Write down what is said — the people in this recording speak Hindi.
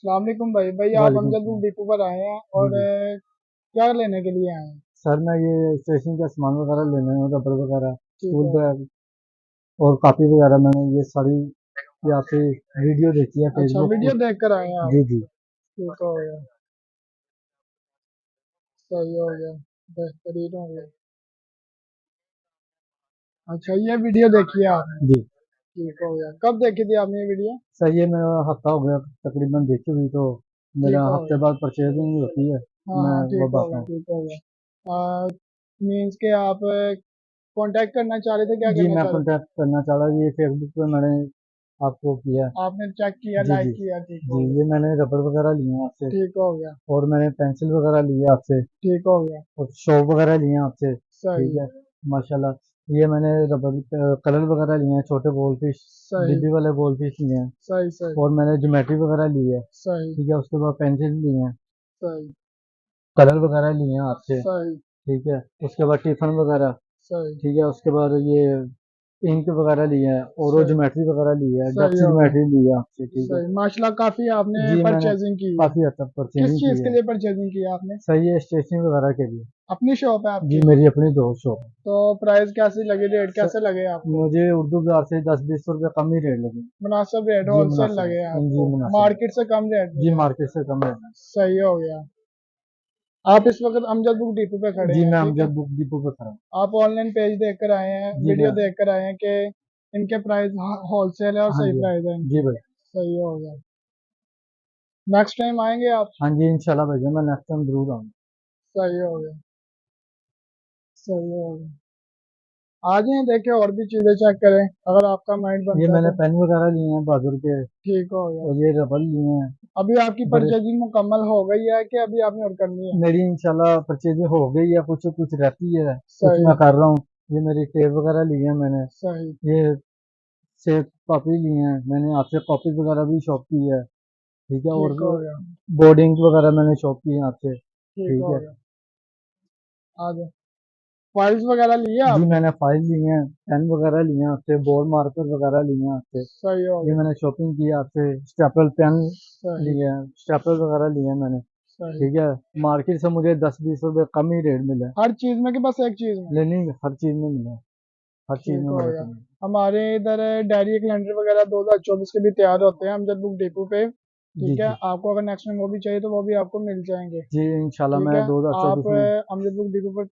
अस्सलाम वालेकुम भाई। भाई आप वालेकुम अमजद बुक सलाम। डिपो पर आए हैं जी और जी। क्या लेने के लिए आए हैं? सर मैं ये स्टेशनरी का सामान वगैरह लेना है, रबड़ वगैरह, ठीक स्कूल है। बैग और कॉपी वगैरह। मैंने ये सारी ये आपसे वीडियो देखी है अच्छा, फेसबुक वीडियो पे। देख कर आए हैं आप? जी जी। ठीक हो गया। सही हो गया। बेहतरीन हो गया। अच्छा, ये वीडियो देखी है आपने? जी ठीक हो गया। कब देखी थी आपने ये वीडियो? सर, ये मेरा हफ्ता हो गया तकरीबन देखी हुई, तो मेरा ठीक हो हफ्ते गया। बाद परचेजिंग होती है। हाँ मैं हाँ, ठीक वब हो आता गया, हूँ। ठीक हो गया। मीन्स के आप कांटेक्ट करना चाह रहे थे, क्या जी करना मैं चाह रहे थे? कांटेक्ट करना चाह रहा हूँ, ये फेसबुक पे मैंने आपको किया। आपने चेक किया, जी लाइक जी। किया, ठीक जी हो गया। ये मैंने रबड़ वगैरह लिए हैं आपसे, ठीक हो गया। और मैंने पेंसिल वगैरह लिए हैं आपसे, ठीक हो गया। और शॉप वगैरह लिए हैं आपसे। ठीक सही। है, माशाल्लाह। ये मैंने रबर कलर वगैरह लिए हैं, छोटे गोल्ड फिश, सही। डिब्बी वाले गोल्ड फिश लिए हैं। सही सही। और मैंने ज्योमेट्री वगैरह ली है। सही। ठीक है, उसके बाद पेंसिल लिए हैं, सही। कलर वगैरह लिए हैं आपसे। सही। ठीक है, उसके बाद टिफन वगैरह। सही। ठीक है, उसके बाद ये इंक वगैरह लिए हैं, और वो सही। ज्योमेट्री वगैरह ली है, सही डक्स हो गया। ज्योमेट्री ली है आपसे। ठीक है। सही, माशाल्लाह काफी आपने जी मैंने परचेजिंग की है। काफ़ी हद तक किस परचेजिंग की चीज के है। लिए परचेजिंग की है आपने? सही है, स्टेशनरी वगैरह के लिए। अपनी शॉप है जी आपकी? मेरी अपनी दो शॉप है। तो प्राइस कैसी लगी, रेट स- कैसे लगे आपको? मुझे उर्दू बाजार से 10-20 रुपये कम ही रेट लगे। मुनासिब रेट, जी होलसेल मुनासिब लगे है। जी आपको? मुनासिब है। मार्केट से कम रेट जी मिले? मार्केट से कम है। सही हो गया। आप इस वक्त अमजद बुक डिपो पे खड़े जी हैं, मैं ठीक है? अमजद बुक डिपो पे खड़ा हूँ। आप ऑनलाइन पेज देख कर आए हैं, जी वीडियो मैं। देख कर आए हैं कि इनके प्राइस होलसेल है और हाँ सही जी। प्राइस है जी इनकी? भाई। सही हो गया। नेक्स्ट टाइम आएंगे आप? हाँ जी इंशाल्लाह भाई, मैं नेक्स्ट टाइम जरूर आऊँगा। सही हो गया। सही हो गया। आ जाएं, देखें और भी चीजें चेक करें, अगर आपका माइंड ये बनता है मैंने तो। पेन वगैरह लिए हैं बहादुर के, ठीक हो गया। और ये रबड़ लिए हैं। अभी आपकी बड़े परचेजिंग मुकम्मल हो गई है कि अभी आपने और करनी है? मेरी इंशाल्लाह परचेजिंग हो गई है, कुछ कुछ रहती है, कुछ सही। मैं कर रहा हूँ। ये मेरी टेप वगैरह ली है मैंने। सही। ये से कॉपी ली है मैंने आपसे, कॉपी वगैरह भी शॉप की है। ठीक है, और ठीक हो गया। बोर्डिंग वगैरह मैंने शॉप की है आपसे। ठीक ठीक हो है। गया। आ जाओ। फाइल्स वगैरह लिए जी आपने? मैंने फाइल ली है, पेन वगैरह लिए हैं आपसे, बोर्ड मार्कर वगैरह लिए हैं आपसे। सही हो ये गया। मैंने शॉपिंग की है आपसे, स्टेपल पेन सही। लिए हैं, स्टेपल वगैरह लिए हैं मैंने। सही। ठीक है, मार्केट से मुझे 10-20 रुपये कम ही रेट मिला। हर चीज में कि बस एक चीज में? लेनी हर चीज़ में मिला, हर चीज़ ठीक में हो मिला गया। तुम्हें। हमारे इधर डायरी कैलेंडर वगैरह 2024 के भी तैयार होते हैं अमजद बुक डिपो पे। जी ठीक है, जी। आपको अगर नेक्स्ट में वो भी चाहिए तो वो भी आपको मिल जाएंगे। जी इंशाल्लाह ठीक मैं है। 2024 आप में। अमजद बुक डिपो पर